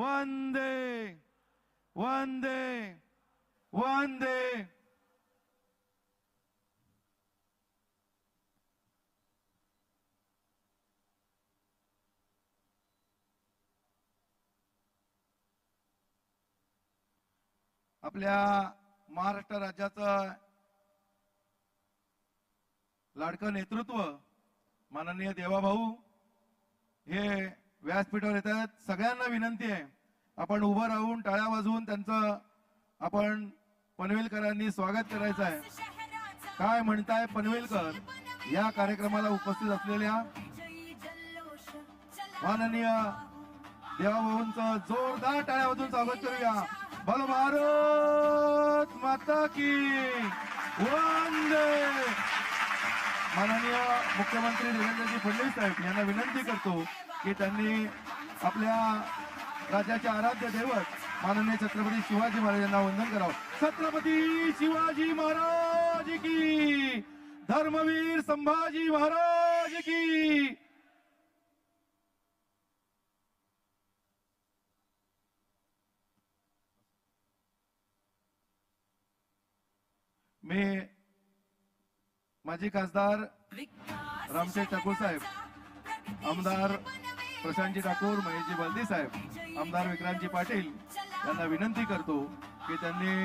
वंदे वंदे वंदे। आपल्या महाराष्ट्र राज्याचं लाडकं नेतृत्व माननीय देवाभाऊ हे व्यासपीठावर येत आहेत। सगळ्यांना विनंती आहे आपण उभं राहून टाळ्या वाजवून त्यांचं आपण पनवेलकरांनी स्वागत करायचं आहे। काय म्हणताय पनवेलकर? या कार्यक्रमाला उपस्थित असलेल्या माननीय देवाभाऊंचं जोरदार टाळ्या वाजवून स्वागत करूया। बोलो भारत माता की वंदे। माननीय मुख्यमंत्री देवेंद्रजी फडणवीस साहेब यांना विनंती करतो की त्यांनी आपल्या राज्याचे आराध्य दैवत माननीय छत्रपती शिवाजी महाराज यांना वंदन करावं। छत्रपती शिवाजी महाराज की, धर्मवीर संभाजी महाराज की। मी माजी खासदार रामशेठ ठाकूर साहेब, आमदार प्रशांतजी ठाकूर, महेशजी बलदी साहेब, आमदार विक्रांतजी पाटील यांना विनंती करतो की त्यांनी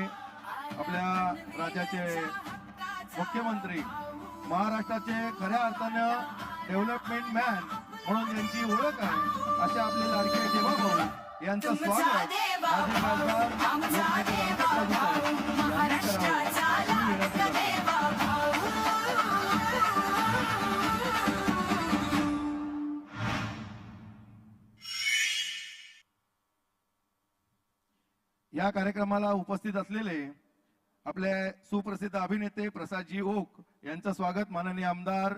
आपल्या राज्याचे मुख्यमंत्री, महाराष्ट्राचे खऱ्या अर्थानं डेव्हलपमेंट मॅन म्हणून यांची ओळख आहे असे आपले लाडके देवाभाऊ यांचं स्वागत माजी खासदार या कार्यक्रमाला उपस्थित असलेले आपले सुप्रसिद्ध अभिनेते प्रसादजी ओक यांचं स्वागत माननीय आमदार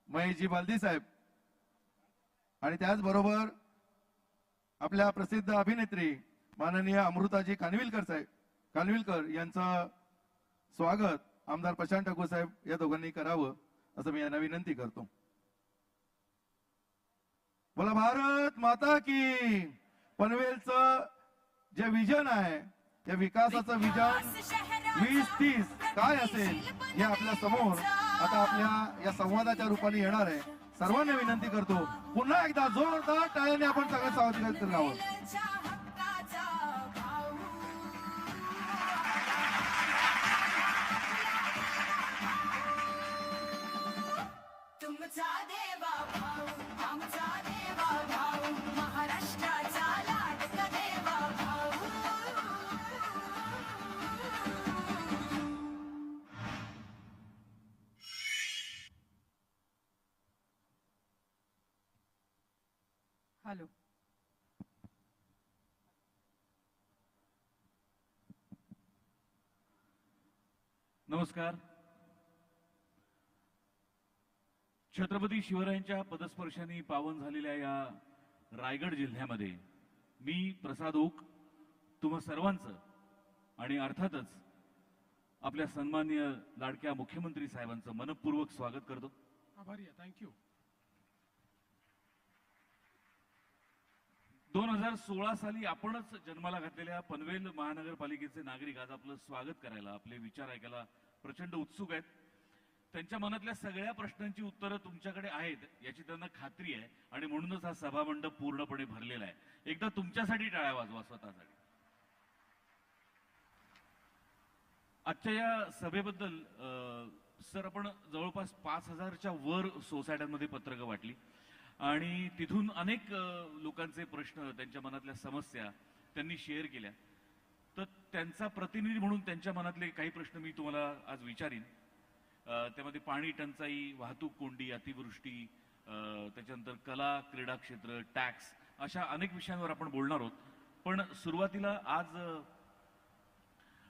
महेशजी बलदी साहेब आणि त्याचबरोबर आपल्या प्रसिद्ध अभिनेत्री माननीय अमृताजी कानविलकर यांचं स्वागत आमदार प्रशांत ठाकूर साहेब या दोघांनी करावं असं मी यांना विनंती करतो। बोला भारत माता की। पनवेलचं जे विजन आहे त्या विकासाचं विजन 2030 काय असेल हे आपल्या समोर आता आपल्या या संवादाच्या रूपाने येणार आहे। सर्वांना विनंती करतो पुन्हा एकदा जोरदार टाळ्याने आपण सगळं स्वागत करावं। हॅलो, नमस्कार। छत्रपती शिवरायांच्या पदस्पर्शाने पावन झालेल्या या रायगड जिल्ह्यामध्ये मी प्रसाद ओक तुम्हा सर्वांचं आणि अर्थातच आपल्या सन्माननीय लाडक्या मुख्यमंत्री साहेबांचं मनपूर्वक स्वागत करतो। आभारी आहे, थँक्यू। 2016 साली आपणच जन्माला घातलेल्या पनवेल महानगरपालिकेचे नागरिक आज आपलं स्वागत करायला, आपले विचार ऐकायला प्रचंड उत्सुक आहेत। त्यांच्या मनातल्या सगळ्या प्रश्नांची उत्तरं तुमच्याकडे आहेत याची त्यांना खात्री आहे आणि म्हणूनच हा सभामंडप पूर्णपणे भरलेला आहे। एकदा तुमच्यासाठी टाळ्या वाजवा स्वतःसाठी। आजच्या या सभेबद्दल सर आपण जवळपास 5000च्या वर सोसायट्यांमध्ये पत्रकं वाटली आणि तिथून अनेक लोकांचे प्रश्न, त्यांच्या मनातल्या समस्या त्यांनी शेअर केल्या। तर त्यांचा प्रतिनिधी म्हणून त्यांच्या मनातले काही प्रश्न मी तुम्हाला आज विचारीन। त्यामध्ये पाणी टंचाई, वाहतूक कोंडी, अतिवृष्टी, त्याच्यानंतर कला, क्रीडा क्षेत्र, टॅक्स अशा अनेक विषयांवर आपण बोलणार आहोत। पण सुरुवातीला आज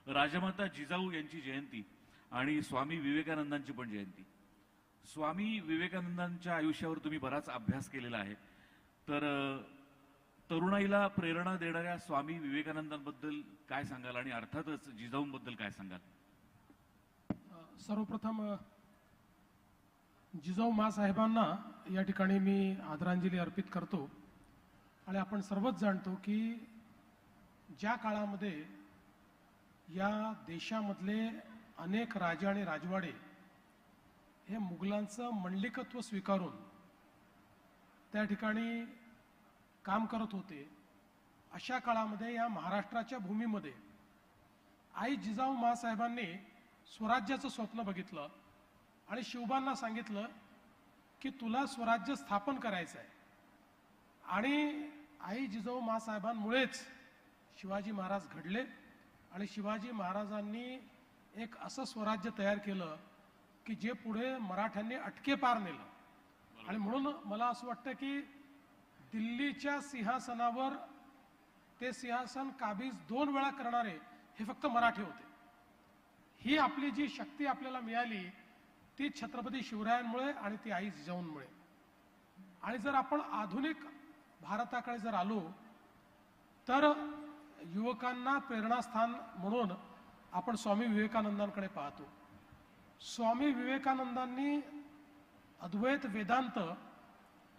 राजमाता जिजाऊ यांची जयंती आणि स्वामी विवेकानंदांची पण जयंती। स्वामी विवेकानंदांच्या आयुष्यावर तुम्ही बराच अभ्यास केलेला आहे, तर तरुणाईला प्रेरणा देणाऱ्या स्वामी विवेकानंदांबद्दल काय सांगाल आणि अर्थातच जिजाऊंबद्दल काय सांगाल? सर्वप्रथम जिजाऊ माँ साहेबांना या ठिकाणी मी आदरांजली अर्पित करतो। आणि आपण सर्वच जाणतो की ज्या काळामध्ये या देशामधले अनेक राजे आणि राजवाडे हे मुघलांचं मंडलिकत्व स्वीकारून त्या ठिकाणी काम करत होते, अशा काळामध्ये या महाराष्ट्राच्या भूमीमध्ये आई जिजाऊ माँसाहेबांनी स्वराज्याचं स्वप्न बघितलं आणि शिवबांना सांगितलं की तुला स्वराज्य स्थापन करायचं आहे. आणि आई जिजाऊ माँसाहेबांमुळेच शिवाजी महाराज घडले आणि शिवाजी महाराजांनी एक असं स्वराज्य तयार केलं की जे पुढे मराठ्यांनी अटके पार नेलं. आणि म्हणून मला असं वाटतं की दिल्लीच्या सिंहासनावर ते सिंहासन काबीज 2 वेळा करणारे हे फक्त मराठी होते. ही आपली जी शक्ती आपल्याला मिळाली ती छत्रपती शिवरायांमुळे आणि ती आई जिजाऊंमुळे. आणि जर आपण आधुनिक भारताकडे जर आलो तर युवकांना प्रेरणास्थान म्हणून आपण स्वामी विवेकानंदांकडे पाहतो. स्वामी विवेकानंदांनी अद्वैत वेदांत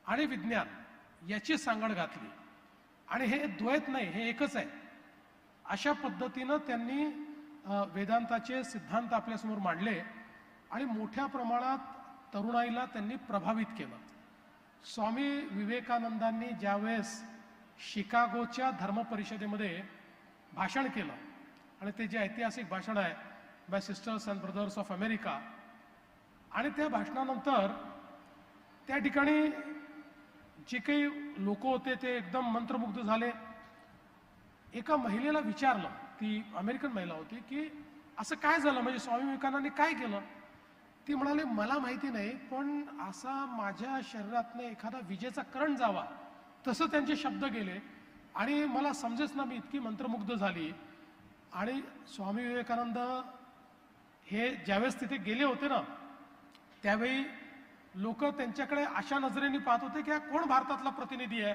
आणि विज्ञान याची सांगड घातली आणि हे द्वैत नाही, हे एकच आहे. अशा पद्धतीनं त्यांनी वेदांताचे सिद्धांत आपल्यासमोर मांडले आणि मोठ्या प्रमाणात तरुणाईला त्यांनी प्रभावित केलं. स्वामी विवेकानंदांनी ज्यावेळेस शिकागोच्या धर्म परिषदेमध्ये भाषण केलं आणि ते जे ऐतिहासिक भाषण आहे by sisters and brothers of America, आणि त्या भाषणानंतर त्या ठिकाणी जे काही लोक होते ते एकदम मंत्रमुग्ध झाले. एका महिलेला विचारलं, ती अमेरिकन महिला होती, की असं काय झालं, म्हणजे स्वामी विवेकानंदांनी काय केलं. ती म्हणाले मला माहिती नाही, पण असा माझ्या शरीरातनं एखादा विजेचा करंट जावा तसं त्यांचे शब्द गेले आणि मला समजेच ना, मी इतकी मंत्रमुग्ध झाली. आणि स्वामी विवेकानंद हे ज्यावेळेस तिथे गेले होते ना, त्यावेळी लोक त्यांच्याकडे अशा नजरेने पाहत होते की हा कोण भारतातला प्रतिनिधी आहे.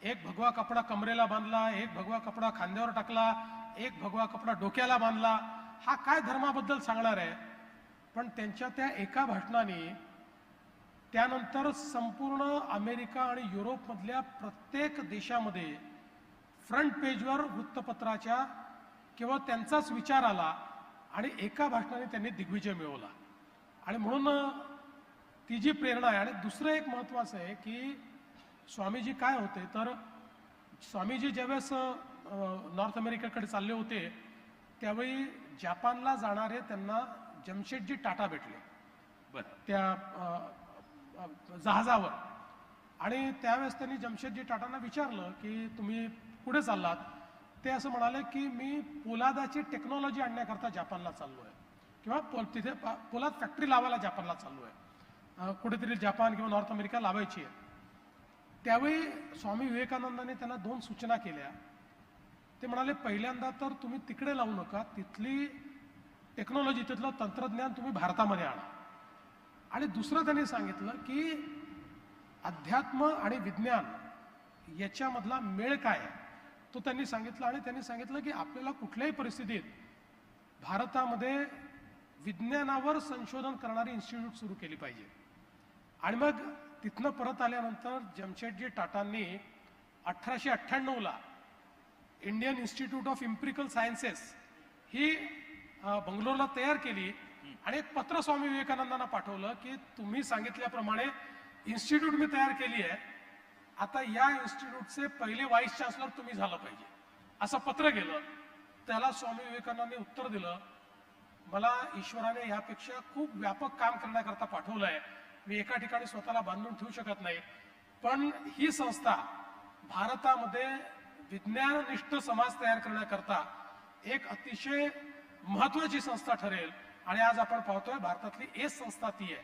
एक भगवा कपडा कमरेला बांधला, एक भगवा कपडा खांद्यावर टाकला, एक भगवा कपडा डोक्याला बांधला, हा काय धर्माबद्दल सांगणार आहे. पण त्यांच्या त्या एका भाषणाने त्यानंतर संपूर्ण अमेरिका आणि युरोपमधल्या प्रत्येक देशामध्ये फ्रंट पेजवर वृत्तपत्राच्या केवळ त्यांचाच विचार आला आणि एका भाषणाने त्यांनी दिग्विजय मिळवला. आणि म्हणून ती जी प्रेरणा आहे. आणि दुसरं एक महत्त्वाचं आहे की स्वामीजी काय होते, तर स्वामीजी ज्यावेळेस नॉर्थ अमेरिकेकडे चालले होते त्यावेळी जपानला जाणारे त्यांना जमशेदजी टाटा भेटले त्या जहाजावर. आणि त्यावेळेस त्यांनी जमशेदजी टाटांना विचारलं की तुम्ही पुढे चाललात. ते असं म्हणाले की मी पोलादाची टेक्नॉलॉजी आणण्याकरता जपानला चाललो आहे, किंवा तिथे पोलाद फॅक्टरी लावायला जपानला चाललो आहे, कुठेतरी जपान किंवा नॉर्थ अमेरिका लावायची आहे. त्यावेळी स्वामी विवेकानंदांनी त्यांना 2 सूचना केल्या. ते म्हणाले पहिल्यांदा तर तुम्ही तिकडे लावू नका, तिथली टेक्नॉलॉजी तिथलं तंत्रज्ञान तुम्ही भारतामध्ये आणा. आणि दुसरं त्यांनी सांगितलं की अध्यात्म आणि विज्ञान याच्यामधला मेळ काय आहे तो त्यांनी सांगितलं. आणि त्यांनी सांगितलं की आपल्याला कुठल्याही परिस्थितीत भारतामध्ये विज्ञानावर संशोधन करणारी इन्स्टिट्यूट सुरू केली पाहिजे. आणि मग तिथनं परत आल्यानंतर जमशेदजी टाटांनी 1898ला Indian institute of empirical sciences ही बंगलोरला तयार केली आणि एक पत्र स्वामी विवेकानंदांना पाठवलं की तुम्ही सांगितल्याप्रमाणे इन्स्टिट्यूट मी तयार केली आहे, आता या इन्स्टिट्यूटचे पहिले व्हाईस चान्सलर तुम्ही झालं पाहिजे, असं पत्र गेलं. त्याला स्वामी विवेकानंदांनी उत्तर दिलं, मला ईश्वराने यापेक्षा खूप व्यापक काम करण्याकरता पाठवलं आहे, मी एका ठिकाणी स्वतःला बांधून ठेवू शकत नाही, पण ही संस्था भारतामध्ये विज्ञाननिष्ठ समाज तयार करण्याकरता एक अतिशय महत्वाची संस्था ठरेल. आणि आज आपण पाहतोय भारतातली एक संस्था ती आहे.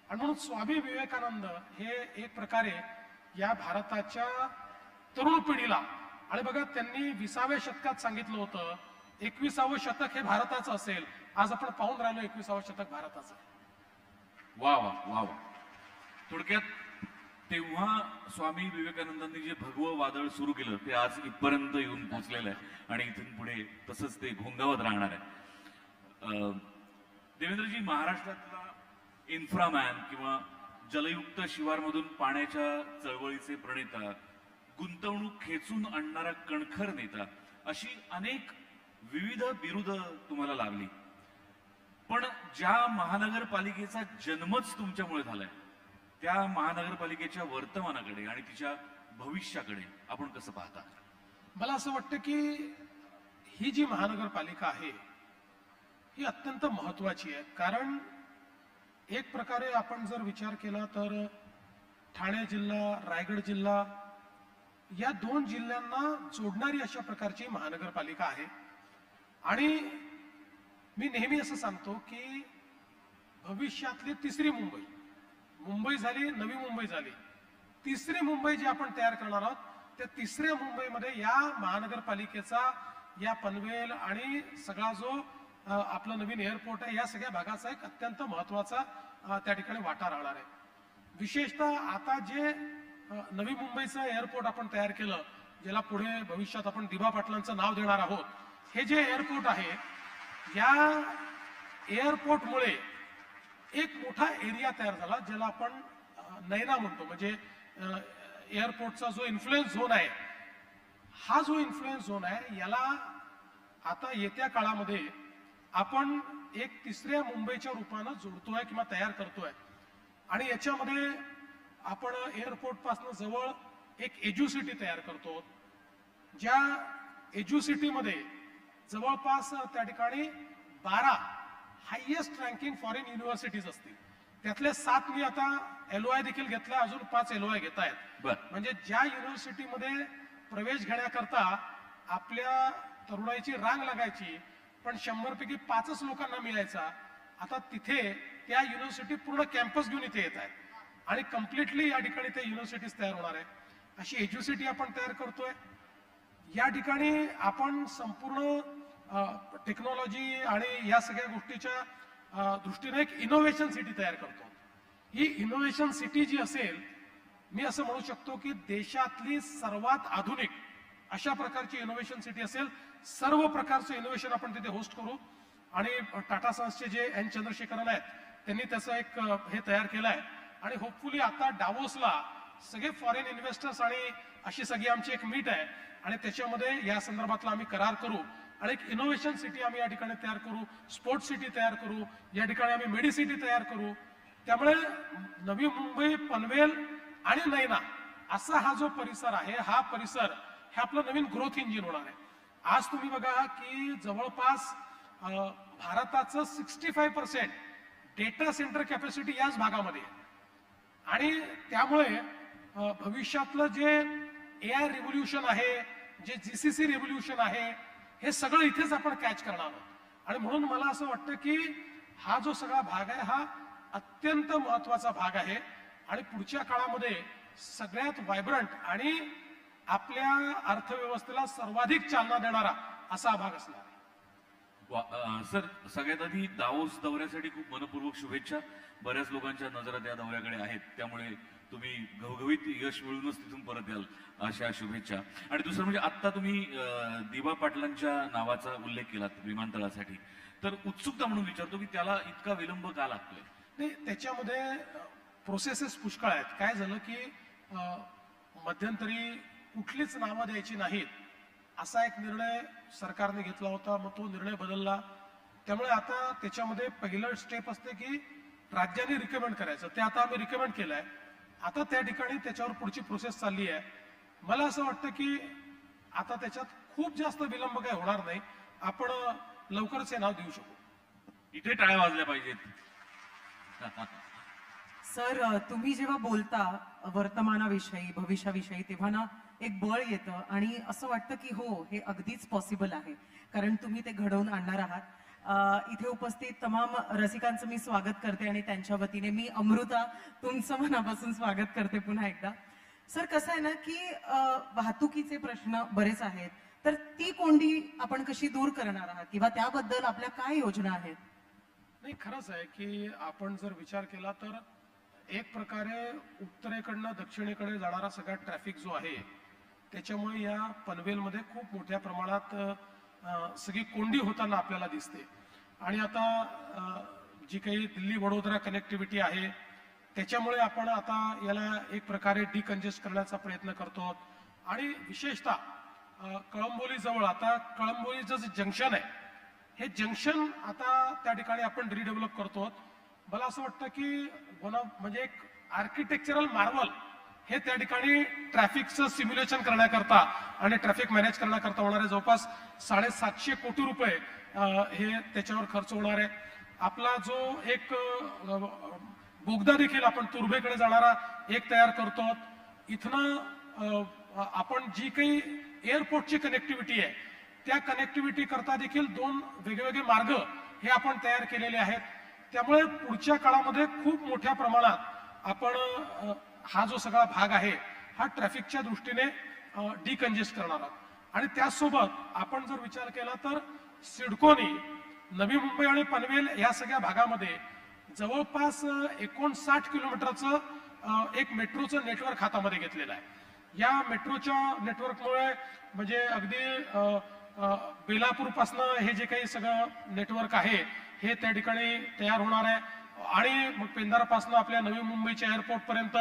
आणि म्हणून स्वामी विवेकानंद हे एक प्रकारे या भारताच्या तरुण पिढीला, आणि बघा त्यांनी 20व्या शतकात सांगितलं होतं 21वं शतक हे भारताचं असेल, आज आपण पाहून राहिलो 21वं शतक भारताचं. वा वा वा वा. थोडक्यात तेव्हा स्वामी विवेकानंदांनी जे भगवं वादळ सुरू केलं ते आज इथपर्यंत येऊन पोहोचलेलं आहे आणि इथून पुढे तसंच ते घोंगावत राहणार आहे. देवेंद्रजी, महाराष्ट्रातला इन्फ्रामॅन किंवा जलयुक्त शिवारमधून पाण्याच्या चळवळीचे प्रणेता गुंतवणूक खेचून आणणारा कणखर नेता, अशी अनेक विविध बिरुद तुम्हाला लाभली. पण ज्या महानगरपालिकेचा जन्मच तुमच्यामुळे झालाय, त्या महानगरपालिकेच्या वर्तमानाकडे आणि तिच्या भविष्याकडे आपण कसं पाहता? मला असं वाटतं की ही जी महानगरपालिका आहे ही अत्यंत महत्वाची आहे. कारण एक प्रकारे आपण जर विचार केला तर ठाणे जिल्हा, रायगड जिल्हा या 2 जिल्ह्यांना जोडणारी अशा प्रकारची महानगरपालिका आहे. आणि मी नेहमी असं सांगतो की भविष्यातली तिसरी मुंबई, मुंबई झाली, नवी मुंबई झाली, तिसरी मुंबई जी आपण तयार करणार आहोत, त्या तिसऱ्या मुंबईमध्ये या महानगरपालिकेचा, या पनवेल आणि सगळा जो आपलं नवीन एअरपोर्ट आहे, या सगळ्या भागाचा एक अत्यंत महत्वाचा त्या ठिकाणी वाटा राहणार आहे. विशेषतः आता जे नवी मुंबईचं एअरपोर्ट आपण तयार केलं, ज्याला पुढे भविष्यात आपण दिबा पाटलांचं नाव देणार आहोत, हे जे एअरपोर्ट आहे, या एअरपोर्टमुळे एक मोठा एरिया तयार झाला, ज्याला आपण नैना म्हणतो. म्हणजे एअरपोर्टचा जो इन्फ्लुएन्स झोन आहे, हा जो इन्फ्लुएन्स झोन आहे, याला आता येत्या काळामध्ये आपण एक तिसऱ्या मुंबईच्या रूपानं जोडतोय किंवा तयार करतोय. आणि याच्यामध्ये आपण एअरपोर्ट पासून जवळ एक एज्युसिटी तयार करतो, ज्या एज्युसिटीमध्ये जवळपास त्या ठिकाणी 12 हायएस्ट रँकिंग फॉरेन युनिव्हर्सिटीज असतील. त्यातले 7 मी आता LOI देखील घेतलाय, अजून 5 LOI घेत आहेत. म्हणजे ज्या युनिव्हर्सिटीमध्ये प्रवेश घेण्याकरता आपल्या तरुणाईची रांग लागायची, पण 100 पैकी 5च लोकांना मिळायचा, आता तिथे त्या युनिव्हर्सिटी पूर्ण कॅम्पस घेऊन इथे येत आहेत आणि कम्प्लिटली या ठिकाणी त्या युनिव्हर्सिटीज तयार होणार आहे. अशी एज्युसिटी आपण तयार करतोय. या ठिकाणी आपण संपूर्ण टेक्नॉलॉजी आणि या सगळ्या गोष्टीच्या दृष्टीने एक इनोव्हेशन सिटी तयार करतो. ही इनोव्हेशन सिटी जी असेल, मी असं म्हणू शकतो की देशातली सर्वात आधुनिक अशा प्रकारची इनोव्हेशन सिटी असेल. सर्व प्रकारचं इनोव्हेशन आपण तिथे होस्ट करू. आणि टाटा सन्सचे जे एन चंद्रशेखरन आहेत, त्यांनी त्याचं एक हे तयार केलं आहे. आणि होपफुली आता डावोसला सगळे फॉरेन इन्व्हेस्टर्स आणि अशी सगळी आमची एक मीट आहे आणि त्याच्यामध्ये या संदर्भातला आम्ही करार करू आणि एक इनोव्हेशन सिटी आम्ही या ठिकाणी तयार करू, स्पोर्ट्स सिटी तयार करू, या ठिकाणी आम्ही मेडिसिटी तयार करू. त्यामुळे नवी मुंबई, पनवेल आणि नैना असा हा जो परिसर आहे, हा परिसर हे आपलं नवीन ग्रोथ इंजिन होणार आहे. आज तुम्ही बघा की जवळपास भारताचं 65% डेटा सेंटर कॅपॅसिटी याच भागामध्ये आहे. आणि त्यामुळे भविष्यातलं जे AI रिव्होल्युशन आहे, जे GCC रिव्होल्युशन आहे, हे सगळं इथेच आपण कॅच करणार आहोत. आणि म्हणून मला असं वाटतं की हा जो सगळा भाग आहे, हा अत्यंत महत्वाचा भाग आहे आणि पुढच्या काळामध्ये सगळ्यात व्हायब्रंट आणि आपल्या अर्थव्यवस्थेला सर्वाधिक चालना देणारा असा हा भाग असणार आहे. सर, सगळ्यात आधी दावोस दौऱ्यासाठी खूप मनपूर्वक शुभेच्छा. बऱ्याच लोकांच्या नजरा त्या दौऱ्याकडे आहेत, त्यामुळे तुम्ही घवघवीत यश मिळूनच तिथून परत याल अशा शुभेच्छा. आणि दुसरं म्हणजे आत्ता तुम्ही दिबा पाटलांच्या नावाचा उल्लेख केलात विमानतळासाठी, तर उत्सुकता म्हणून विचारतो की त्याला इतका विलंब का लागतोय? नाही, त्याच्यामध्ये प्रोसेसेस पुष्कळ आहेत. काय झालं की मध्यंतरी कुठलीच नावं द्यायची नाहीत असा एक निर्णय सरकारने घेतला होता, मग तो निर्णय बदलला. त्यामुळे आता त्याच्यामध्ये पहिलं स्टेप असते की राज्यांनी रिकमेंड करायचं, ते आता आम्ही रिकमेंड केलंय. आता त्या ठिकाणी त्याच्यावर पुढची प्रोसेस चालली आहे. मला असं वाटतं की आता त्याच्यात खूप जास्त विलंब काही होणार नाही, आपण लवकरच हे नाव देऊ शकू. इथे टाळ्या वाजल्या पाहिजेत. सर, तुम्ही जेव्हा बोलता वर्तमानाविषयी, भविष्याविषयी, तेव्हा ना एक बळ येतं आणि असं वाटतं की हो, हे अगदीच पॉसिबल आहे, कारण तुम्ही ते घडवून आणणार आहात. इथे उपस्थित तमाम रसिकांचं मी स्वागत करते आणि त्यांच्या वतीने मी अमृता तुमचं मनापासून स्वागत करते पुन्हा एकदा. सर, कसं आहे ना की वाहतुकीचे प्रश्न बरेच आहेत, तर ती कोंडी आपण कशी दूर करणार आहात किंवा त्याबद्दल आपल्या काय योजना आहेत? नाही, खरंच आहे की आपण जर विचार केला तर एक प्रकारे उत्तरेकडनं दक्षिणेकडे जाणारा सगळा ट्रॅफिक जो आहे, त्याच्यामुळे या पनवेलमध्ये खूप मोठ्या प्रमाणात सगळी कोंडी होताना आपल्याला दिसते. आणि आता जी काही दिल्ली वडोदरा कनेक्टिव्हिटी आहे, त्याच्यामुळे आपण आता याला एक प्रकारे डिकंजेस्ट करण्याचा प्रयत्न करतो. आणि विशेषतः कळंबोली जवळ आता कळंबोलीचं जे जंक्शन आहे हे जंक्शन आता त्या ठिकाणी आपण रिडेव्हलप करतो. मला असं वाटतं की म्हणजे एक आर्किटेक्चरल मार्वल हे त्या ठिकाणी ट्रॅफिकचं सिम्युलेशन करण्याकरता आणि ट्रॅफिक मॅनेज करण्याकरता होणारे जवळपास 750 कोटी रुपये हे त्याच्यावर खर्च होणार आहे. आपला जो एक बोगदा देखील आपण तुर्भेकडे जाणारा एक तयार करतो. इथनं आपण जी काही एअरपोर्टची कनेक्टिव्हिटी आहे त्या कनेक्टिव्हिटी करता देखील 2 वेगवेगळे मार्ग हे आपण तयार केलेले आहेत. त्यामुळे पुढच्या काळामध्ये खूप मोठ्या प्रमाणात आपण हा जो सगळा भाग आहे हा ट्रॅफिकच्या दृष्टीने डिकंजेस्ट करणार आहोत. आणि त्याचसोबत आपण जर विचार केला तर सिडकोनी नवी मुंबई आणि पनवेल या सगळ्या भागामध्ये जवळपास 59 किलोमीटरचं एक मेट्रोचं नेटवर्क हातामध्ये घेतलेलं आहे. या मेट्रोच्या नेटवर्कमुळे म्हणजे अगदी बेलापूर पासनं हे जे काही सगळं नेटवर्क आहे हे त्या ठिकाणी तयार होणार आहे. आणि मग पेंधारापासनं आपल्या नवी मुंबईच्या एअरपोर्ट पर्यंत,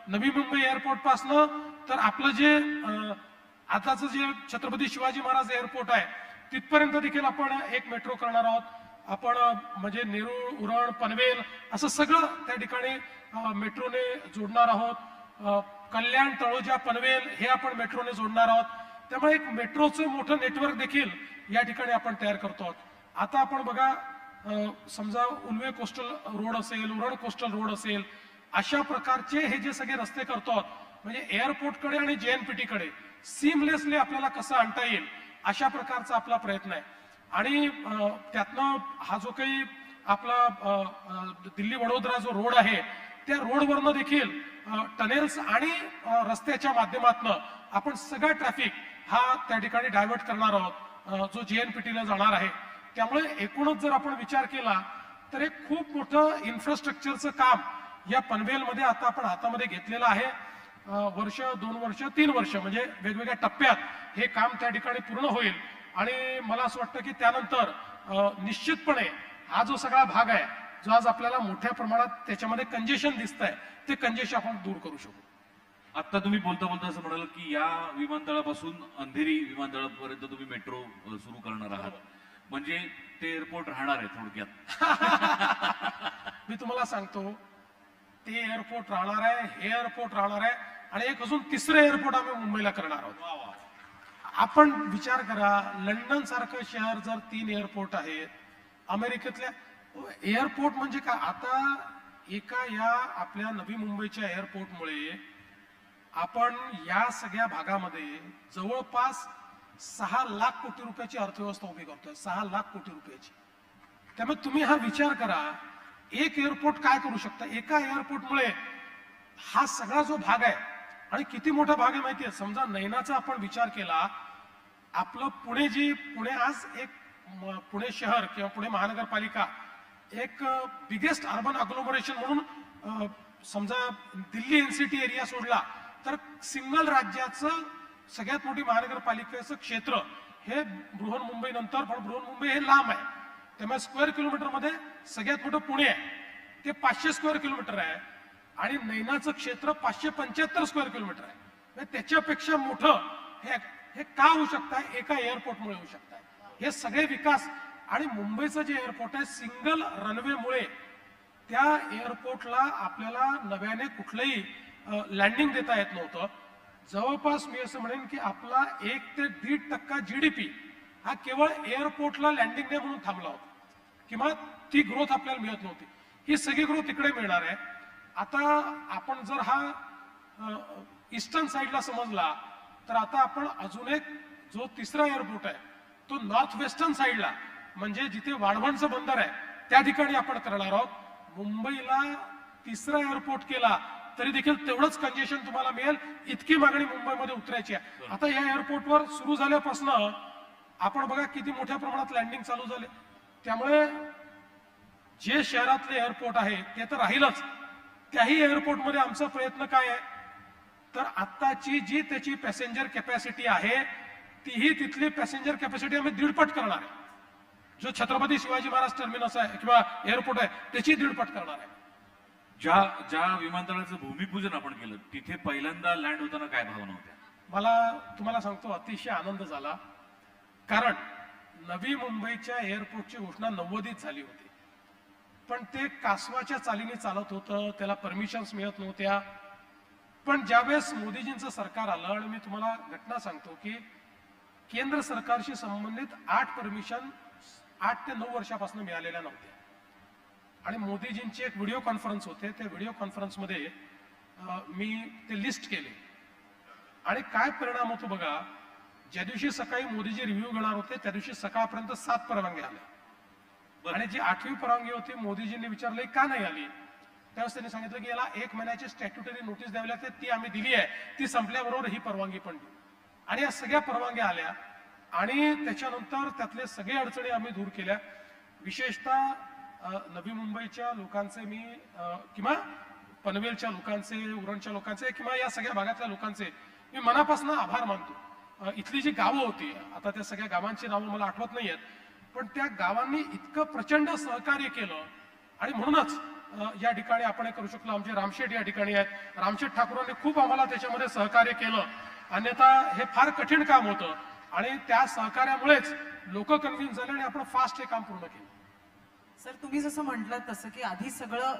नवी मुंबई एअरपोर्ट पासनं तर आपलं जे आताचं जे छत्रपती शिवाजी महाराज एअरपोर्ट आहे तिथपर्यंत देखील आपण एक मेट्रो करणार आहोत. आपण म्हणजे नेरूळ, उरण, पनवेल असं सगळं त्या ठिकाणी मेट्रोने जोडणार आहोत. कल्याण, तळोजा, पनवेल हे आपण मेट्रोने जोडणार आहोत. त्यामुळे एक मेट्रोचं मोठं नेटवर्क देखील या ठिकाणी आपण तयार करतो आहोत. आता आपण बघा समजा उल्वे कोस्टल रोड असेल, उरण कोस्टल रोड असेल, अशा प्रकारचे हे जे सगळे रस्ते करतो आहोत म्हणजे एअरपोर्टकडे आणि JNPT कडे सीमलेसली आपल्याला कसं आणता येईल अशा प्रकारचा आपला प्रयत्न आहे. आणि त्यातनं हा जो काही आपला दिल्ली वडोदरा जो रोड आहे त्या रोडवरनं देखील टनेल्स आणि रस्त्याच्या माध्यमातून आपण सगळा ट्रॅफिक हा त्या ठिकाणी डायव्हर्ट करणार आहोत जो JNPT ला जाणार आहे. त्यामुळे एकूणच जर आपण विचार केला तर एक खूप मोठं इन्फ्रास्ट्रक्चरचं काम या पनवेलमध्ये आता आपण हातामध्ये घेतलेलं आहे. वर्ष, 2 वर्ष, 3 वर्ष म्हणजे वेगवेगळ्या टप्प्यात हे काम त्या ठिकाणी पूर्ण होईल. आणि मला असं वाटतं की त्यानंतर निश्चितपणे हा जो सगळा भाग आहे जो आज आपल्याला मोठ्या प्रमाणात त्याच्यामध्ये कंजेशन दिसतंय ते कंजेशन आपण दूर करू शकू. आता तुम्ही बोलता बोलता असं म्हणाल की या विमानतळापासून अंधेरी विमानतळापर्यंत तुम्ही मेट्रो सुरू करणार आहात, म्हणजे ते एअरपोर्ट राहणार आहे थोडक्यात. मी तुम्हाला सांगतो ते एअरपोर्ट राहणार आहे, हे एअरपोर्ट राहणार आहे आणि एक अजून तिसरं एअरपोर्ट आम्ही मुंबईला करणार आहोत. आपण विचार करा, लंडन सारखं शहर जर 3 एअरपोर्ट आहेत, अमेरिकेतल्या एअरपोर्ट म्हणजे काय, आता एका या आपल्या नवी मुंबईच्या एअरपोर्टमुळे आपण या सगळ्या भागामध्ये जवळपास 6 लाख कोटी रुपयाची अर्थव्यवस्था उभी करतोय. 6 लाख कोटी रुपयाची. त्यामुळे तुम्ही हा विचार करा एक एअरपोर्ट काय करू शकता. एका एअरपोर्टमुळे हा सगळा जो भाग आहे आणि किती मोठा भाग आहे माहितीये, समजा नैनाचा आपण विचार केला, आपलं पुणे आज एक पुणे शहर किंवा पुणे महानगरपालिका एक बिगेस्ट अर्बन अग्लोमरेशन म्हणून समजा दिल्ली NCT एरिया सोडला तर सिंगल राज्याचं सगळ्यात मोठी महानगरपालिकेचं क्षेत्र हे बृहन्मुंबई नंतर, पण बृहन्मुंबई हे लांब आहे त्यामुळे स्क्वेअर किलोमीटर मध्ये सगळ्यात मोठं पुणे आहे, ते 500 स्क्वेअर किलोमीटर आहे आणि नैनाचं क्षेत्र 575 स्क्वेअर किलोमीटर आहे. त्याच्यापेक्षा मोठं हे का होऊ शकतं, एका एअरपोर्टमुळे होऊ शकतं. हे सगळे विकास आणि मुंबईचं जे एअरपोर्ट आहे सिंगल रनवेमुळे त्या एअरपोर्टला आपल्याला नव्याने कुठलंही लँडिंग देता येत नव्हतं. जवळपास मी असं म्हणेन की आपला 1 ते 1.5% GDP हा केवळ एअरपोर्टला लँडिंग डे म्हणून थांबला होता किंवा ती ग्रोथ आपल्याला मिळत नव्हती. ही सगळी ग्रोथ इकडे मिळणार आहे. आता आपण जर हा ईस्टर्न साईडला समजला तर आता आपण अजून एक जो तिसरा एअरपोर्ट आहे तो नॉर्थ वेस्टर्न साईडला म्हणजे जिथे वाढवणचं बंदर आहे त्या ठिकाणी आपण करणार आहोत. मुंबईला तिसरा एअरपोर्ट केला तरी देखील तेवढंच कंजेशन तुम्हाला मिळेल, इतकी मागणी मुंबईमध्ये उतरायची आहे. आता या एअरपोर्टवर सुरू झाल्यापासून आपण बघा किती मोठ्या प्रमाणात लँडिंग चालू झाले. त्यामुळे जे शहरातले एअरपोर्ट आहे ते तर राहीलच, त्याही एअरपोर्टमध्ये आमचा प्रयत्न काय आहे तर आत्ताची जी त्याची पॅसेंजर कॅपॅसिटी आहे तीही तिथली पॅसेंजर कॅपॅसिटी आम्ही 1.5 करणार आहे. जो छत्रपती शिवाजी महाराज टर्मिनस आहे किंवा एअरपोर्ट आहे त्याची 1.5 करणार आहे. ज्या विमानतळाचं भूमिपूजन आपण केलं तिथे पहिल्यांदा लँड होताना काय भावना होत्या? मला तुम्हाला सांगतो अतिशय आनंद झाला, कारण नवी मुंबईच्या एअरपोर्टची घोषणा 90s झाली होती, पण ते कासवाच्या चालीने चालत होतं, त्याला परमिशन्स मिळत नव्हत्या. पण ज्यावेळेस मोदीजींचं सरकार आलं आणि मी तुम्हाला घटना सांगतो की केंद्र सरकारशी संबंधित 8 परमिशन 8 ते 9 वर्षापासून मिळालेल्या नव्हत्या. आणि मोदीजींची एक व्हिडिओ कॉन्फरन्स होते, त्या व्हिडिओ कॉन्फरन्समध्ये मी ते लिस्ट केले आणि काय परिणाम होतो बघा. ज्या दिवशी सकाळी मोदीजी रिव्ह्यू घेणार होते त्या दिवशी सकाळपर्यंत 7 परवानग्या आल्या आणि जी 8वी परवानगी होती मोदीजींनी विचारले का नाही आली. त्यावेळेस त्यांनी सांगितलं की याला 1 महिन्याची स्टॅट्युटरी नोटीस द्यावी लागते, ती आम्ही दिली आहे, ती संपल्याबरोबर ही परवानगी पण दिली. आणि या सगळ्या परवानग्या आल्या आणि त्याच्यानंतर त्यातले सगळे अडचणी आम्ही दूर केल्या. विशेषतः नवी मुंबईच्या लोकांचे मी किंवा पनवेलच्या लोकांचे, उरणच्या लोकांचे किंवा या सगळ्या भागातल्या लोकांचे मी मनापासून आभार मानतो. इथली जी गावं होती, आता त्या सगळ्या गावांची नावं मला आठवत नाहीयेत, पण त्या गावांनी इतकं प्रचंड सहकार्य केलं आणि म्हणूनच या ठिकाणी आपण हे करू शकलो. आमचे रामशेठ या ठिकाणी आहेत, रामशेठ ठाकूरांनी खूप आम्हाला त्याच्यामध्ये सहकार्य केलं, अन्यथा हे फार कठीण काम होतं आणि त्या सहकार्यामुळेच लोक कन्व्हिन्स झाले आणि आपण फास्ट हे काम पूर्ण केलं. सर, तुम्ही जसं म्हटलं तसं की आधी सगळं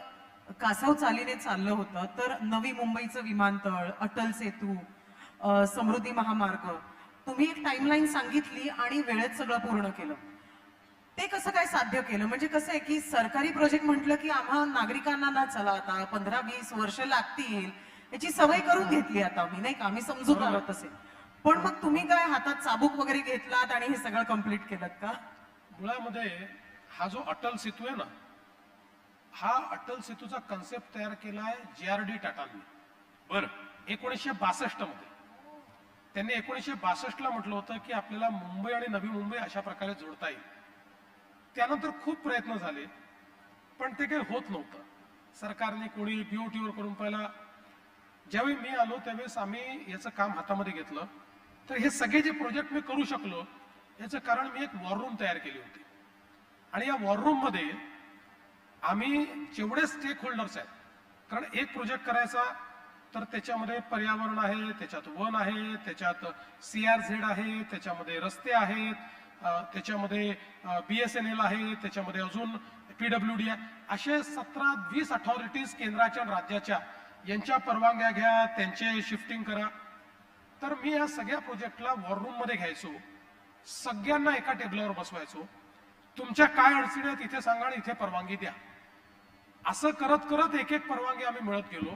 कासव चालीने चाललं होतं, तर नवी मुंबईचं विमानतळ, अटल सेतू, समृद्धी महामार्ग, तुम्ही एक टाइमलाईन सांगितली आणि वेळेत सगळं पूर्ण केलं. ते कसं काय साध्य केलं? म्हणजे कसं आहे की सरकारी प्रोजेक्ट म्हटलं की आम्हा नागरिकांना ना चला आता 15-20 वर्ष लागतील याची सवय करून घेतली आता मी, नाही का, आम्ही समजून आलो तसे. पण मग तुम्ही काय हातात चाबूक वगैरे घेतलात आणि हे सगळं कम्प्लीट केलं का? मुळामध्ये हा जो अटल सेतू आहे ना, हा अटल सेतूचा कन्सेप्ट तयार केलाय JRD टाटांनी. बरं. 1962 मध्ये त्यांनी 1962ला म्हटलं होतं की आपल्याला मुंबई आणि नवी मुंबई अशा प्रकारे जोडता येईल. त्यानंतर खूप प्रयत्न झाले पण ते काही होत नव्हतं. सरकारने कोणी BOT वर करून पहिला. ज्यावेळी मी आलो त्यावेळेस आम्ही याचं काम हातामध्ये घेतलं. तर हे सगळे जे प्रोजेक्ट मी करू शकलो याचं कारण मी एक वॉर रूम तयार केली होती आणि या वॉर रूम मध्ये आम्ही जेवढे स्टेक होल्डर्स आहेत, कारण एक प्रोजेक्ट करायचा तर त्याच्यामध्ये पर्यावरण आहे, त्याच्यात वन आहे, त्याच्यात CRZ आहे, त्याच्यामध्ये रस्ते आहेत, त्याच्यामध्ये BSNL आहे, त्याच्यामध्ये अजून PWD आहे, असे 17-20 अथॉरिटीज केंद्राच्या आणि राज्याच्या यांच्या परवानग्या घ्या, त्यांचे शिफ्टिंग करा. तर मी या सगळ्या प्रोजेक्टला वॉर रूम मध्ये घ्यायचो, सगळ्यांना एका टेबलावर बसवायचो, तुमच्या काय अडचणी आहेत इथे सांगा आणि इथे परवानगी द्या. असं करत करत एक एक परवानगी आम्ही मिळत गेलो.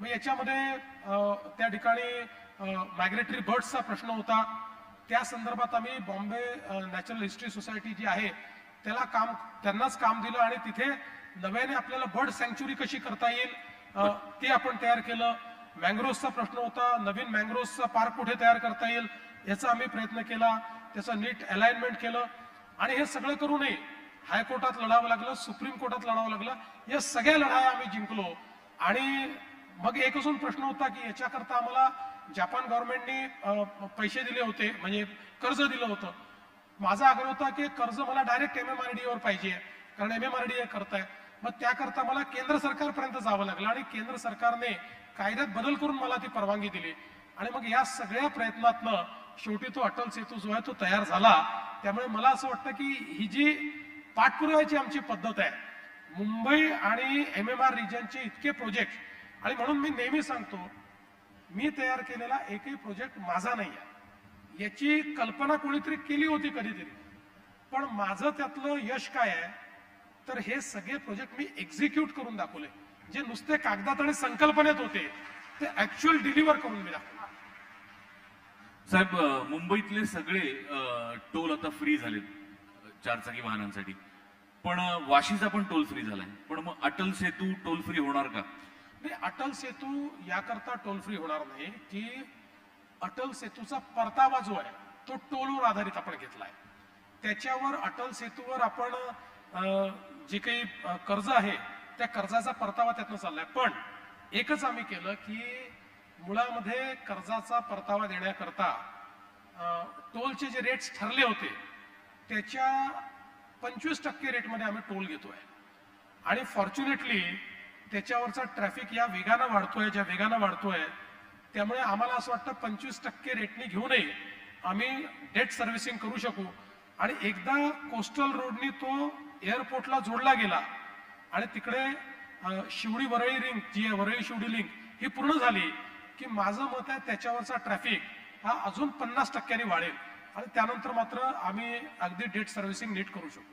मग याच्यामध्ये त्या ठिकाणी मायग्रेटरी बर्ड्सचा प्रश्न होता, त्या संदर्भात आम्ही बॉम्बे नॅचरल हिस्ट्री सोसायटी जी आहे त्यांनाच काम दिलं आणि तिथे नव्याने आपल्याला बर्ड सँक्च्युरी कशी करता येईल ते आपण तयार केलं. मँग्रोव्हचा प्रश्न होता, नवीन मँग्रोव्हचा पार्क कुठे तयार करता येईल याचा आम्ही प्रयत्न केला, त्याचं नीट अलाइनमेंट केलं आणि हे सगळं करूनही हायकोर्टात लढावं लागलं, सुप्रीम कोर्टात लढावं लागलं. या सगळ्या लढाया आम्ही जिंकलो आणि मग एक अजून प्रश्न होता की याच्याकरता आम्हाला जपान गव्हर्नमेंटनी पैसे दिले होते, म्हणजे कर्ज दिलं होतं. माझा आग्रह होता की कर्ज मला डायरेक्ट MMRDA वर पाहिजे, कारण MMRDA करताय. मग त्याकरता मला केंद्र सरकारपर्यंत जावं लागलं आणि केंद्र सरकारने कायद्यात बदल करून मला ती परवानगी दिली आणि मग या सगळ्या प्रयत्नातनं शेवटी तो अटल सेतू जो आहे तो तयार झाला. त्यामुळे मला असं वाटतं की ही जी पाठपुराव्याची आमची पद्धत आहे, मुंबई आणि MMR रिजनचे इतके प्रोजेक्ट, आणि म्हणून मी नेहमी सांगतो मी तयार केलेला एकही प्रोजेक्ट माझा नाही आहे. याची कल्पना कोणीतरी केली होती कधीतरी, पण माझं त्यातलं यश काय आहे तर हे सगळे प्रोजेक्ट मी एक्झिक्यूट करून दाखवले. जे नुसते कागदात आणि संकल्पनेत होते ते ऍक्च्युअल डिलिव्हर करून मी दाखवले. साहेब, मुंबईतले सगळे टोल आता फ्री झालेत चारचाकी वाहनांसाठी, पण वाशीचा पण टोल फ्री झालाय. पण मग अटल सेतू टोल फ्री होणार का? नाही, अटल सेतू याकरता टोल फ्री होणार नाही की अटल सेतूचा परतावा जो आहे तो टोलवर आधारित आपण घेतलाय. त्याच्यावर अटल सेतूवर आपण जे काही कर्ज आहे त्या कर्जाचा परतावा त्यातनं चाललाय. पण एकच आम्ही केलं की मुळामध्ये कर्जाचा परतावा देण्याकरता टोलचे जे रेट्स ठरले होते त्याच्या 25% रेटमध्ये आम्ही टोल घेतोय आणि फॉर्च्युनेटली त्याच्यावरचा ट्रॅफिक या वेगानं वाढतोय, ज्या वेगानं वाढतोय त्यामुळे आम्हाला असं वाटतं 25% रेटनी घेऊनही आम्ही डेट सर्व्हिसिंग करू शकू. आणि एकदा कोस्टल रोडनी तो एअरपोर्टला जोडला गेला आणि तिकडे शिवडी वरळी रिंग जी आहे, वरळी शिवडी लिंक ही पूर्ण झाली की माझं मत आहे त्याच्यावरचा ट्रॅफिक हा अजून 50% वाढेल आणि त्यानंतर मात्र आम्ही अगदी डेट सर्व्हिसिंग नीट करू शकू.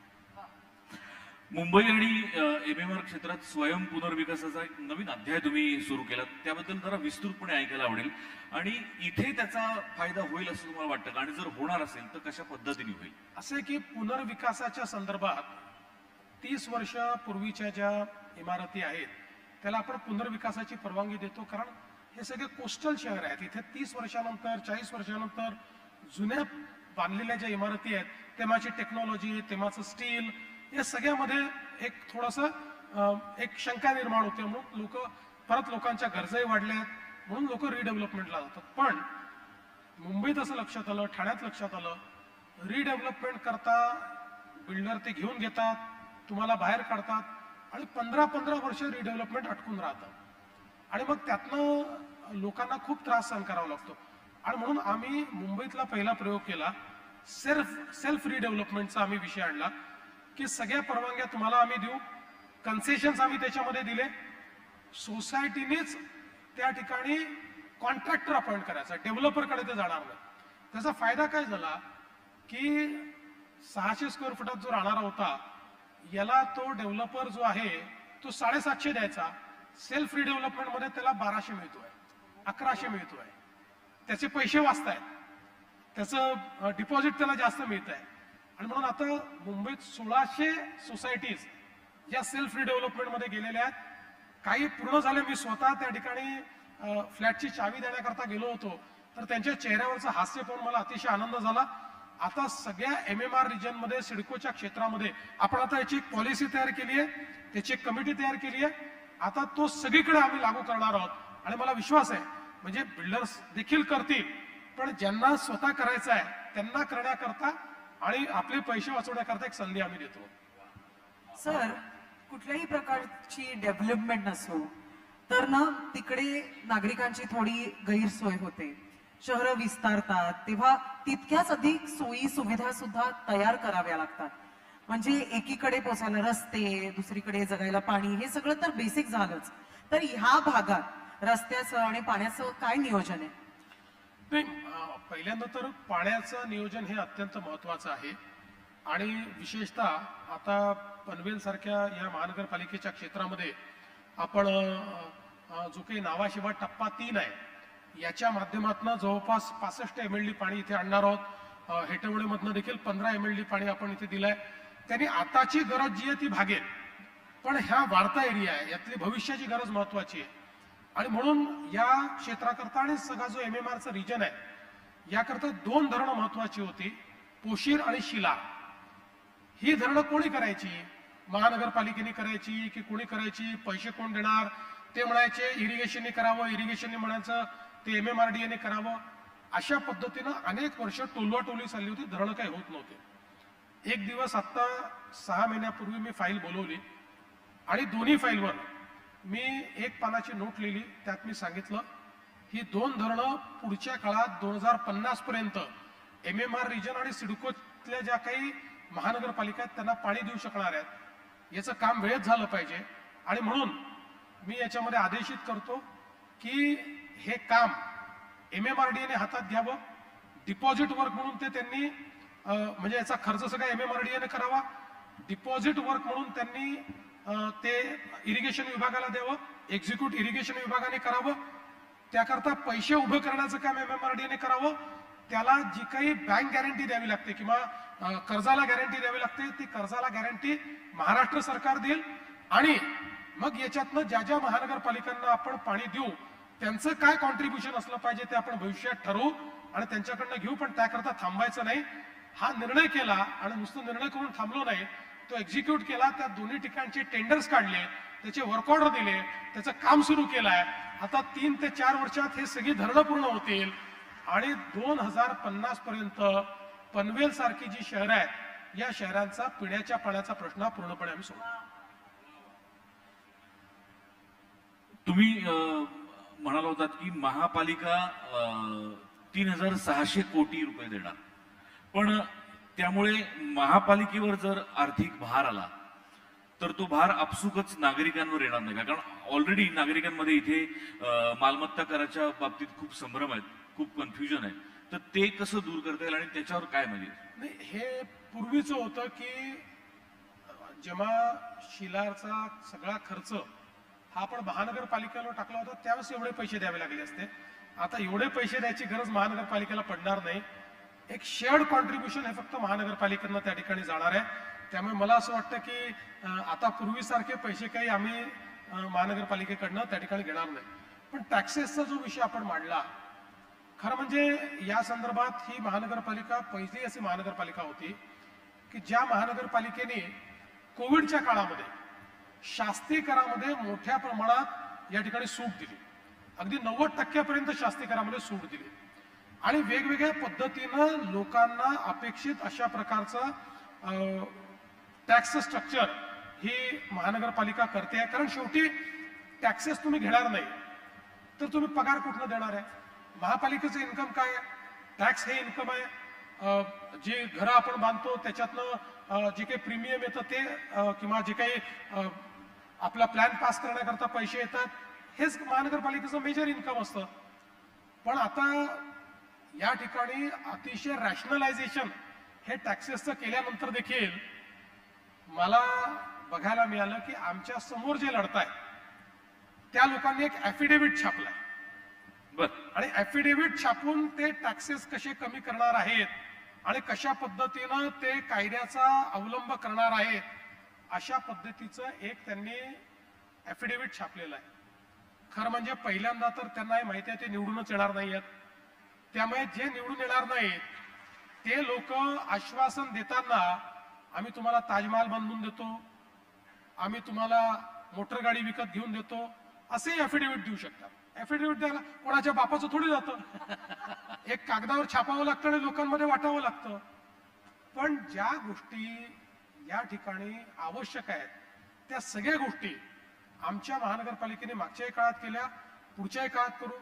मुंबई आणि MMR क्षेत्रात स्वयं पुनर्विकासाचा एक नवीन अध्याय तुम्ही सुरू केला, त्याबद्दल जरा विस्तृतपणे ऐकायला आवडेल. आणि इथे त्याचा फायदा होईल असं तुम्हाला वाटतं का, आणि जर होणार असेल तर कशा पद्धतीने होईल? असे की पुनर्विकासाच्या संदर्भात 30 वर्ष पूर्वीच्या ज्या इमारती आहेत त्याला आपण पुनर्विकासाची परवानगी देतो, कारण हे सगळे कोस्टल शहर आहेत. इथे 30 वर्षानंतर 40 वर्षानंतर जुन्या बांधलेल्या ज्या इमारती आहेत, तेव्हाची टेक्नॉलॉजी, तेव्हाचं स्टील, या सगळ्यामध्ये एक थोडंसं एक शंका निर्माण होते. म्हणून परत लोकांच्या गरजाही वाढल्या म्हणून लोक रिडेव्हलपमेंटला जातात. पण मुंबईत असं लक्षात आलं, ठाण्यात लक्षात आलं, रिडेव्हलपमेंट करता बिल्डर ते घेऊन घेतात, तुम्हाला बाहेर काढतात आणि 15-15 वर्ष रिडेव्हलपमेंट अटकून राहतं आणि मग त्यातनं लोकांना खूप त्रास सहन करावा लागतो. आणि म्हणून आम्ही मुंबईतला पहिला प्रयोग केला, सेल्फ रिडेव्हलपमेंटचा आम्ही विषय आणला की सगळ्या परवानग्या तुम्हाला आम्ही देऊ, कन्सेशन्स आम्ही त्याच्यामध्ये दिले, सोसायटीनेच त्या ठिकाणी कॉन्ट्रॅक्टर अपॉइंट करायचा, डेव्हलपरकडे ते जाणार नाही. त्याचा फायदा काय झाला की 600 स्क्वेअर फुटात जो राहणारा होता याला तो डेव्हलपर जो आहे तो 750 द्यायचा, सेल्फ रिडेव्हलपमेंट मध्ये त्याला 1200 मिळतोय, 1100 मिळतोय, त्याचे पैसे वाचतायत, त्याचं डिपॉझिट त्याला जास्त मिळत आहे. आणि म्हणून आता मुंबईत 1600 सोसायटीज या सेल्फ रिडेव्हलपमेंट मध्ये गेलेल्या आहेत. काही पूर्ण झाले. मी स्वतः त्या ठिकाणी फ्लॅटची चावी देण्याकरता गेलो होतो, तर त्यांच्या चेहऱ्यावरचं हास्य पाहून मला अतिशय आनंद झाला. आता सगळ्या MMR रिजन मध्ये, सिडकोच्या क्षेत्रामध्ये आपण आता याची एक पॉलिसी तयार केली आहे, त्याची एक कमिटी तयार केली आहे. आता तो सगळीकडे आम्ही लागू करणार आहोत आणि मला विश्वास आहे म्हणजे बिल्डर्स देखील करतील, पण ज्यांना स्वतः करायचं आहे त्यांना करण्याकरता आणि आपले पैसे वाचवण्याकरता एक संधी आम्ही देतो. सर, कुठल्याही प्रकारची डेव्हलपमेंट नसो तर ना तिकडे नागरिकांची थोडी गैरसोय होते. शहरं विस्तारतात तेव्हा तितक्याच अधिक सोयी सुविधा सुद्धा तयार कराव्या लागतात. म्हणजे एकीकडे पोचायला रस्ते, दुसरीकडे जगायला पाणी, हे सगळं तर बेसिक झालंच, तर ह्या भागात रस्त्याचं आणि पाण्याचं काय नियोजन आहे? नाही, पहिल्यांदा तर पाण्याचं नियोजन हे अत्यंत महत्वाचं आहे. आणि विशेषतः आता पनवेल सारख्या या महानगरपालिकेच्या क्षेत्रामध्ये आपण जो काही नावाशिवाय टप्पा 3 आहे याच्या माध्यमातून जवळपास 65 MLD पाणी इथे आणणार आहोत. हेटवडेमधनं देखील 15 MLD पाणी आपण इथे दिलंय. त्यांनी आताची गरज जी आहे ती भागेल, पण ह्या वाढता एरिया आहे यातली भविष्याची गरज महत्वाची आहे. आणि म्हणून या क्षेत्राकरता आणि सगळा जो MMRचा रिजन आहे याकरता 2 धरणं महत्वाची होती, पोशीर आणि शिला. ही धरणं कोणी करायची? महानगरपालिकेने करायची की कोणी करायची? पैसे कोण देणार? ते म्हणायचे इरिगेशनने करावं, इरिगेशनने म्हणायचं ते MMRDA ने करावं. अशा पद्धतीनं अनेक वर्ष टोलवाटोली चालली होती, धरणं काही होत नव्हते. एक दिवस आता 6 महिन्यापूर्वी मी फाईल बोलवली आणि दोन्ही फाईलवर मी एक पानाची नोट लिहिली. त्यात मी सांगितलं ही 2 धरणं पुढच्या काळात 2050 पर्यंत MMR रिजन आणि सिडकोतल्या ज्या काही महानगरपालिका आहेत त्यांना पाणी देऊ शकणार आहेत. याचं काम वेळेत झालं पाहिजे आणि म्हणून मी याच्यामध्ये आदेशित करतो की हे काम MMRDA ने हातात घ्यावं. डिपॉझिट वर्क म्हणून ते त्यांनी म्हणजे याचा खर्च सगळा MMRDA ने करावा. डिपॉझिट वर्क म्हणून त्यांनी ते इरिगेशन विभागाला द्यावं, एक्झिक्यूट इरिगेशन विभागाने करावं. त्याकरता पैसे उभं करण्याचं काम MMRDA ने करावं. त्याला जी काही बँक गॅरंटी द्यावी लागते किंवा कर्जाला गॅरंटी द्यावी लागते ती कर्जाला गॅरंटी महाराष्ट्र सरकार देईल. आणि मग याच्यातनं ज्या ज्या महानगरपालिकांना आपण पाणी देऊ त्यांचं काय कॉन्ट्रीब्युशन असलं पाहिजे ते आपण भविष्यात ठरवू आणि त्यांच्याकडनं घेऊ, पण त्याकरता थांबायचं नाही. हा निर्णय केला आणि नुसतं निर्णय करून थांबलो नाही, तो एक्झिक्यूट केला. त्या दोन्ही ठिकाणचे टेंडर्स काढले, त्याचे वर्क ऑर्डर दिले, त्याचं काम सुरू केलं आहे. आता 3 ते 4 वर्षात हे सगळी धरणं पूर्ण होतील आणि 2050 पर्यंत पनवेल सारखी जी शहरं आहेत या शहरांचा पिण्याच्या पाण्याचा प्रश्न पूर्णपणे आम्ही सोडवू. तुम्ही म्हणाला होतात की महापालिका 3,600 कोटी रुपये देणार, पण त्यामुळे महापालिकेवर जर आर्थिक भार आला तर तो भार आपसुकच नागरिकांवर येणार नाही का? कारण ऑलरेडी नागरिकांमध्ये इथे मालमत्ता कराच्या बाबतीत खूप संभ्रम आहेत, खूप कन्फ्युजन आहे. तर ते कसं दूर करता येईल आणि त्याच्यावर काय म्हणजे? नाही, हे पूर्वीचं होतं की जेव्हा शिलारचा सगळा खर्च हा आपण महानगरपालिकेला टाकला होता त्यावेळेस एवढे पैसे द्यावे लागले असते. आता एवढे पैसे द्यायची गरज महानगरपालिकेला पडणार नाही. एक शेअर्ड कॉन्ट्रीब्युशन हे फक्त महानगरपालिकांना त्या ठिकाणी जाणार आहे. त्यामुळे मला असं वाटतं की आता पूर्वीसारखे पैसे काही आम्ही महानगरपालिकेकडनं त्या ठिकाणी घेणार नाही. पण टॅक्सेसचा जो विषय आपण मांडला, खरं म्हणजे या संदर्भात ही महानगरपालिका पहिली अशी महानगरपालिका होती की ज्या महानगरपालिकेने कोविडच्या काळामध्ये शास्ती करामध्ये मोठ्या प्रमाणात या ठिकाणी सूट दिली. अगदी 90% शास्ती करामध्ये सूट दिली आणि वेगवेगळ्या पद्धतीनं लोकांना अपेक्षित अशा प्रकारचं टॅक्स स्ट्रक्चर ही महानगरपालिका करते. कारण शेवटी टॅक्सेस तुम्ही घेणार नाही तर तुम्ही पगार कुठनं देणार आहे? महापालिकेचं इन्कम काय आहे? टॅक्स हे इन्कम आहे. जे घरं आपण बांधतो त्याच्यातनं जे काही प्रीमियम येतं ते किंवा जे काही आपला प्लॅन पास करण्याकरता पैसे येतात हेच महानगरपालिकेचं मेजर इन्कम असतं. पण आता या ठिकाणी अतिशय रॅशनलायझेशन हे टॅक्सेसचं केल्यानंतर देखील मला बघायला मिळालं की आमच्या समोर जे लढतायत त्या लोकांनी एक ॲफिडेव्हिट छापलाय आणि ॲफिडेव्हिट छापून ते टॅक्सेस कसे कमी करणार आहेत आणि कशा पद्धतीनं ते कायद्याचा अवलंब करणार आहेत अशा पद्धतीचं एक त्यांनी ॲफिडेव्हिट छापलेलं आहे. खरं म्हणजे पहिल्यांदा तर त्यांना हे माहिती आहे ते निवडूनच येणार नाही आहेत. त्यामुळे जे निवडून येणार नाहीत ते लोक आश्वासन देताना आम्ही तुम्हाला ताजमहाल बांधून देतो, आम्ही तुम्हाला मोटर गाडी विकत घेऊन देतो असे ॲफिडेव्हिट देऊ शकतात. ॲफिडेव्हिट द्यायला कोणाच्या बापाचं थोडी जातं. एक कागदावर छापावं लागतं आणि लोकांमध्ये वाटावं लागतं. पण ज्या गोष्टी या ठिकाणी आवश्यक आहेत त्या सगळ्या गोष्टी आमच्या महानगरपालिकेने मागच्याही काळात केल्या, पुढच्याही काळात करू.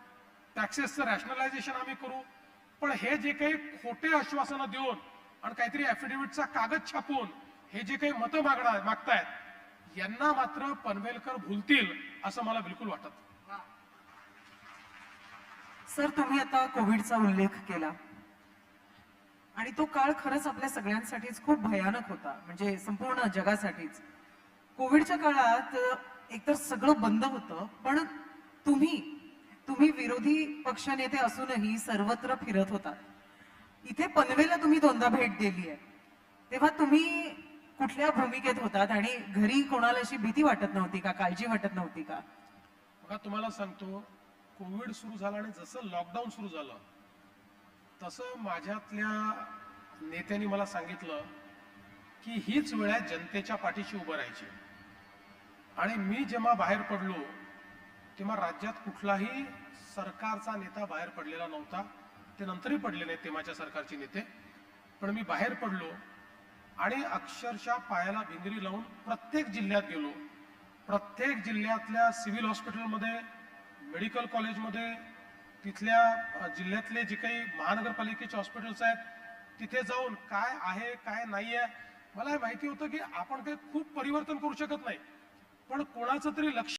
टॅक्सेसचं रॅशनलायझेशन आम्ही करू. पण हे जे काही खोटे आश्वासनं देऊन आणि काहीतरी ॲफिडेव्हिटचा कागद छापून हे जे काही मतं मागतायत यांना मात्र पनवेलकर भुलतील असं मला बिलकुल वाटत. सर, तुम्ही आता कोविडचा उल्लेख केला आणि तो काळ खरंच आपल्या सगळ्यांसाठीच खूप भयानक होता, म्हणजे संपूर्ण जगासाठीच. कोविडच्या काळात एकतर सगळं बंद होतं, पण तुम्ही विरोधी पक्षनेते असूनही सर्वत्र फिरत होतात. इथे पनवेलला तुम्ही 2दा भेट दिली आहे, तेव्हा तुम्ही कुठल्या भूमिकेत होतात आणि घरी कोणाला अशी भीती वाटत नव्हती का, काळजी वाटत नव्हती का? बघा, तुम्हाला सांगतो, कोविड सुरू झाला आणि जसं लॉकडाऊन सुरू झालं तसं माझ्यातल्या नेत्यांनी मला सांगितलं की हीच वेळ आहे जनतेच्या पाठीशी उभं राहायची. आणि मी जेव्हा बाहेर पडलो तेव्हा राज्यात कुठलाही सरकारचा नेता बाहेर पडलेला नव्हता. ते नंतरही पडले नाहीत तेव्हाच्या सरकारचे नेते. पण मी बाहेर पडलो आणि अक्षरशः पायाला भिंगरी लावून प्रत्येक जिल्ह्यात गेलो. प्रत्येक जिल्ह्यातल्या सिव्हिल हॉस्पिटलमध्ये, मेडिकल कॉलेजमध्ये, तिथल्या जिल्ह्यातले जे काही महानगरपालिकेचे हॉस्पिटल्स आहेत तिथे जाऊन काय आहे काय नाही आहे. मला हे माहिती होतं की आपण काही खूप परिवर्तन करू शकत नाही, पण कोणाचं तरी लक्ष